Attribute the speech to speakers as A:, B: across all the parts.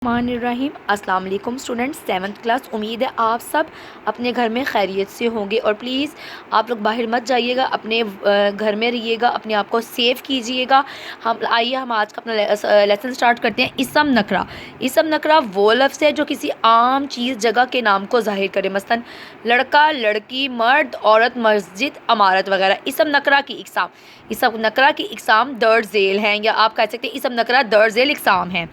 A: रहीम अस्सलाम वालेकुम students, 7th class. उम्मीद है आप सब अपने घर में खैरियत से होंगे और प्लीज़ आप लोग बाहर मत जाइएगा, अपने घर में रहिएगा, अपने आप को सेफ़ कीजिएगा। हम आज का अपना लेसन स्टार्ट करते हैं। इसम नकरा। इसम नकरा वो लफ्ज़ है जो किसी आम चीज़ जगह के नाम को ज़ाहिर करे, मसलन लड़का, लड़की, मर्द, औरत, मस्जिद, इमारत वगैरह। इसम नकरा की इकसाम। इसम नकरा की इकसाम दर्ज झेल हैं, या आप कह सकते हैं इसम नकरा दर्ज झेल इकसाम है।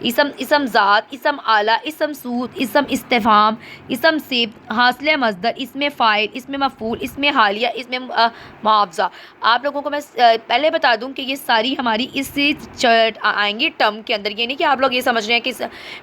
A: इसम ज़ात, इसम आला, इसम सूद, इसम इस्तिफ़ाम, इसम सिब, हासिल मज़दर, इसमें फ़ाइल, इसमें मफ़ूल, इसमें हालिया, इसमें मुआवज़ा। आप लोगों को मैं पहले बता दूं कि ये सारी हमारी इस आएंगी टर्म के अंदर। ये नहीं कि आप लोग ये समझ रहे हैं कि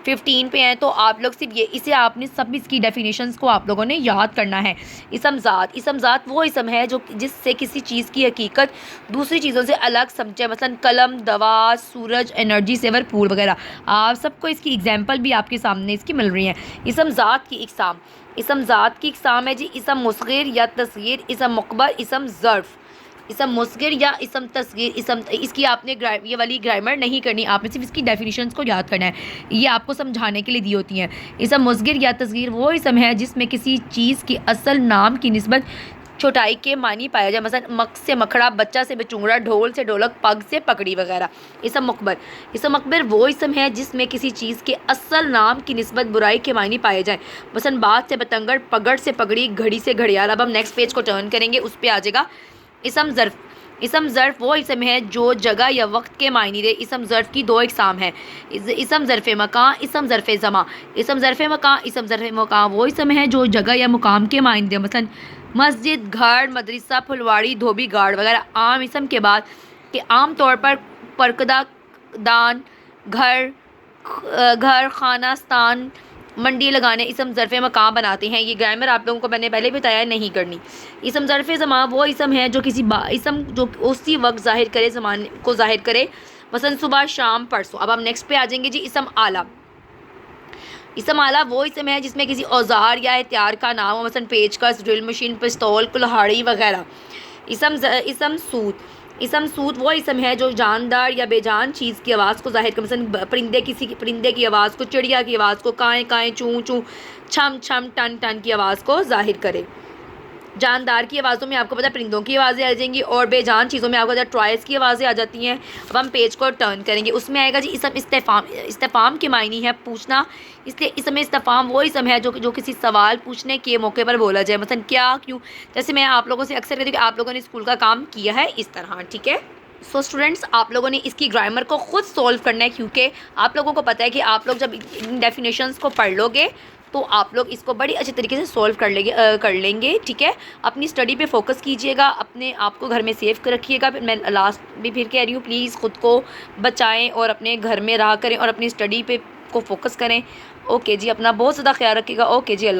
A: 15 पे हैं तो आप लोग सिर्फ ये इसे आपने सब इसकी डेफिनेशंस को आप लोगों ने याद करना है। इसम ज़ात वो इसम है जो जिससे किसी चीज़ की हकीकत दूसरी चीज़ों से अलग समझे, मसलन कलम, दवा, सूरज, एनर्जी सेवर, फूल वगैरह। आप सबको इसकी एग्जाम्पल भी आपके सामने इसकी मिल रही है। इसम ज़ात की इकसाम। इसम ज़ात की इकसाम है जी इसम मुस्गिर या तस्गीर, इसम मुकबर, इसम ज़र्फ़। इसम मुस्गिर या इसम तस्गीर, इसम इसकी आपने ये वाली ग्रामर नहीं करनी, आपने सिर्फ इसकी डेफिनेशंस को याद करना है। ये आपको समझाने के लिए दी होती हैं। इसम मुस्गिर या तस्गीर वो इसम है जिसमें किसी चीज़ के असल नाम की निस्बत छोटाई के मानी पाया जाए, मसलन मक से मखड़ा, बच्चा से बचूंगड़ा, ढोल से ढोलक, पग से पगड़ी वगैरह। इसम मकबर। इसम मकबर वो इसम है जिसमें किसी चीज़ के असल नाम की निस्बत बुराई के मानी पाए जाए, मसलन बात से बतंगड़, पगड़ से पगड़ी, घड़ी से घड़ियाल। अब हम नेक्स्ट पेज को टर्न करेंगे, उस पर आ जाएगा इसम ज़र्फ़। इसम ज़र्फ़ वो इसम है जो जगह या वक्त के मायने दे। इसम ज़र्फ़ की दो इकसाम है, इसम ज़र्फ़ मकान, इसम ज़र्फ़ ज़मा। इसम ज़र्फ़ मकान, इसम ज़र्फ़ मकान वो इसम है जो जगह या मुकाम के मायने दे, मसलन मस्जिद, घर, मदरसा, फुलवाड़ी, धोबी, गार्ड वगैरह। आम इसम के बाद कि आम तौर पर परकदा, दान, घर, खाना, स्थान, मंडी लगाने इसम ज़र्फ़ मकाम बनाते हैं। ये ग्रामर आप लोगों को मैंने पहले बताया नहीं करनी। इसम ज़र्फ़ ज़मा वो इसम है जो किसी इसम जो उसी वक्त ज़ाहिर करे, ज़माने को ज़ाहिर करे, मसलन सुबह, शाम, परसों। अब हम नेक्स्ट पे आ जाएंगे जी इसम आला। इसम आला वो इसम है जिसमें किसी औजार या हथियार का नाम हो, मसलन पेचकस, ड्रिल मशीन, पिस्तौल, कुल्हाड़ी वगैरह। इसम सूद। इसम सूद वो इसम है जो जानदार या बेजान चीज़ की आवाज़ को ज़ाहिर करे, मसलन परिंदे की आवाज़ को, चिड़िया की आवाज़ को, काएँ काएँ, चूँ चूँ, छम छम, टन टन की आवाज़ को ज़ाहिर करे। जानदार की आवाज़ों में आपको पता है परिंदों की आवाज़ें आ जाएंगी, और बेजान चीज़ों में आपको पता है ट्रॉयस की आवाज़ें आ जाती हैं। अब हम पेज को टर्न करेंगे, उसमें आएगा जी इसम इस्तिफ़ाम। इस्तिफ़ाम के मायने है पूछना, इसलिए इसम इस्तिफ़ाम वो इसम है जो किसी सवाल पूछने के मौके पर बोला जाए, मसलन क्या, क्यों। जैसे मैं आप लोगों से अक्सर कहती हूँ कि आप लोगों ने स्कूल का काम किया है इस तरह, ठीक है। सो स्टूडेंट्स, आप लोगों ने इसकी ग्रामर को ख़ुद सॉल्व करना है, क्योंकि आप लोगों को पता है कि आप लोग जब इन डेफिनेशंस को पढ़ लोगे तो आप लोग इसको बड़ी अच्छी तरीके से सॉल्व कर लेंगे, ठीक है। अपनी स्टडी पे फोकस कीजिएगा, अपने आप को घर में सेफ रखिएगा। मैं लास्ट भी फिर कह रही हूँ, प्लीज़ ख़ुद को बचाएं और अपने घर में रहा करें और अपनी स्टडी पे को फोकस करें। ओके जी, अपना बहुत ज़्यादा ख्याल रखिएगा। ओके जी, अल्लाह।